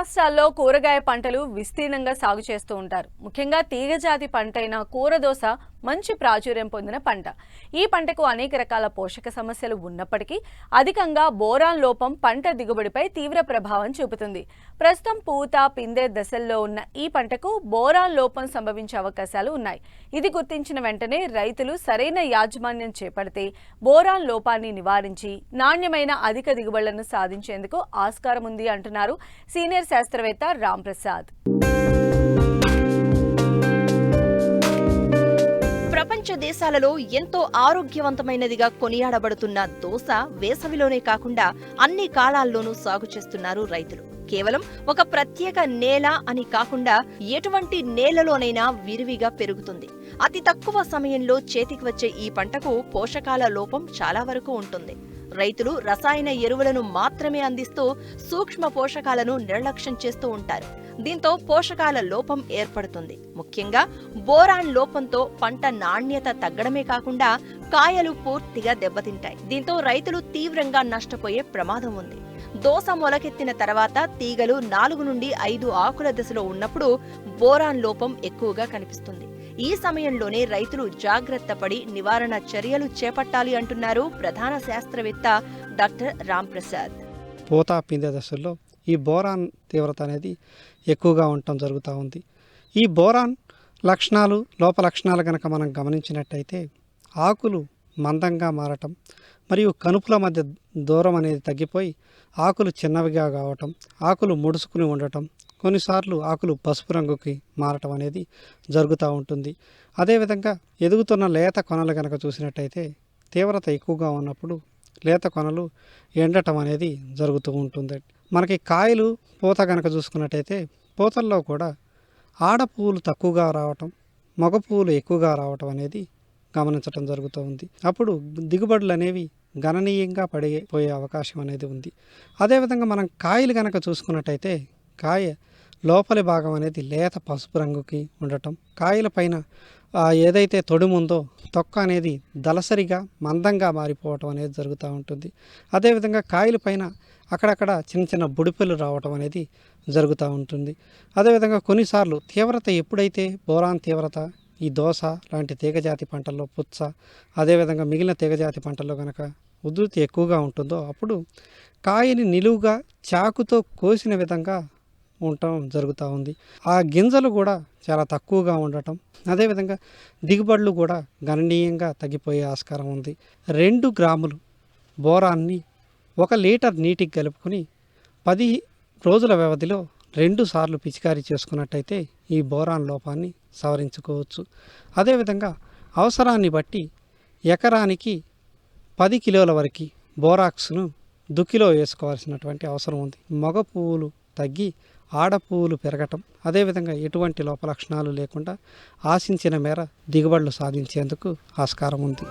రాష్ట్రాల్లో కూరగాయ పంటలు విస్తీర్ణంగా సాగు చేస్తూ ఉంటారు. ముఖ్యంగా తీగజాతి పంట అయిన కూరదోస మంచి ప్రాచుర్యం పొందిన పంట. ఈ పంటకు అనేక రకాల పోషక సమస్యలు ఉన్నప్పటికీ అధికంగా బోరాన్ లోపం పంట దిగుబడిపై తీవ్ర ప్రభావం చూపుతుంది. ప్రస్తుతం పూత, పిందె దశల్లో ఉన్న ఈ పంటకు బోరాన్ లోపం సంభవించే అవకాశాలు ఉన్నాయి. ఇది గుర్తించిన వెంటనే రైతులు సరైన యాజమాన్యం చేపడితే బోరాన్ లోపాన్ని నివారించి నాణ్యమైన అధిక దిగుబడులను సాధించేందుకు ఆస్కారం ఉంది అంటున్నారు సీనియర్ శాస్త్రవేత్త రాంప్రసాద్. ప్రపంచ దేశాలలో ఎంతో ఆరోగ్యవంతమైనదిగా కొనియాడబడుతున్న దోస వేసవిలోనే కాకుండా అన్ని కాలాల్లోనూ సాగు చేస్తున్నారు రైతులు. కేవలం ఒక ప్రత్యేక నేల అని కాకుండా ఎటువంటి నేలలోనైనా విరివిగా పెరుగుతుంది. అతి తక్కువ సమయంలో చేతికి వచ్చే ఈ పంటకు పోషకాల లోపం చాలా వరకు ఉంటుంది. రైతులు రసాయన ఎరువులను మాత్రమే అందిస్తూ సూక్ష్మ పోషకాలను నిర్లక్ష్యం చేస్తూ ఉంటారు. దీంతో పోషకాల లోపం ఏర్పడుతుంది. ముఖ్యంగా బోరాన్ లోపంతో పంట నాణ్యత తగ్గడమే కాకుండా కాయలు పూర్తిగా దెబ్బతింటాయి. దీంతో రైతులు తీవ్రంగా నష్టపోయే ప్రమాదం ఉంది. దోస మొలకెత్తిన తర్వాత తీగలు 4 నుండి 5 ఆకుల దశలో ఉన్నప్పుడు బోరాన్ లోపం ఎక్కువగా కనిపిస్తుంది. ఈ సమయంలోనే రైతులు జాగ్రత్త పడి నివారణ చర్యలు చేపట్టాలి అంటున్నారు ప్రధాన శాస్త్రవేత్త డాక్టర్ రాంప్రసాద్. పూత, పిందె దశల్లో ఈ బోరాన్ తీవ్రత అనేది ఎక్కువగా ఉండటం జరుగుతూ ఉంది. ఈ బోరాన్ లక్షణాలు, లోప లక్షణాలు కనుక మనం గమనించినట్టయితే ఆకులు మందంగా మారటం మరియు కనుపుల మధ్య దూరం అనేది తగ్గిపోయి ఆకులు చిన్నవిగా కావటం, ఆకులు ముడుచుకుని ఉండటం, కొన్నిసార్లు ఆకులు పసుపు రంగుకి మారటం అనేది జరుగుతూ ఉంటుంది. అదేవిధంగా ఎదుగుతున్న లేత కొనలు కనుక చూసినట్టయితే తీవ్రత ఎక్కువగా ఉన్నప్పుడు లేత కొనలు ఎండటం అనేది జరుగుతూ ఉంటుంది. మనకి కాయలు, పూత కనుక చూసుకున్నట్టయితే పూతల్లో కూడా ఆడ పువ్వులు తక్కువగా రావటం, మగ పువ్వులు ఎక్కువగా రావటం అనేది గమనించటం జరుగుతూ ఉంది. అప్పుడు దిగుబడులు అనేవి గణనీయంగా పడిపోయే అవకాశం అనేది ఉంది. అదేవిధంగా మనం కాయలు కనుక చూసుకున్నట్టయితే కాయ లోపలి భాగం అనేది లేత పసుపు రంగుకి ఉండటం, కాయల పైన ఏదైతే తొడుముందో తొక్క అనేది దళసరిగా మందంగా మారిపోవటం అనేది జరుగుతూ ఉంటుంది. అదేవిధంగా కాయల పైన అక్కడక్కడ చిన్న చిన్న బుడిపెలు రావటం అనేది జరుగుతూ ఉంటుంది. అదేవిధంగా కొన్నిసార్లు తీవ్రత ఎప్పుడైతే బోరాన్ తీవ్రత ఈ దోస లాంటి తీగజాతి పంటల్లో, పుచ్చ, అదేవిధంగా మిగిలిన తీగజాతి పంటల్లో కనుక ఉధృతి ఎక్కువగా ఉంటుందో అప్పుడు కాయని నిలువుగా చాకుతో కోసిన విధంగా ఉండటం జరుగుతూ ఉంది. ఆ గింజలు కూడా చాలా తక్కువగా ఉండటం, అదేవిధంగా దిగుబడులు కూడా గణనీయంగా తగ్గిపోయే ఆస్కారం ఉంది. 2 గ్రాములు బోరాన్ని 1 లీటర్ నీటికి కలుపుకొని 10 రోజుల వ్యవధిలో 2 సార్లు పిచికారీ చేసుకున్నట్టయితే ఈ బోరాన్ లోపాన్ని సవరించుకోవచ్చు. అదేవిధంగా అవసరాన్ని బట్టి ఎకరానికి 10 కిలోల వరకు బోరాక్స్ను దుక్కిలో వేసుకోవాల్సినటువంటి అవసరం ఉంది. మగ పువ్వులు తగ్గి ఆడ పువ్వులు పెరగటం, అదేవిధంగా ఎటువంటి లోపలక్షణాలు లేకుండా ఆశించిన మేర దిగుబడులు సాధించేందుకు ఆస్కారం ఉంది.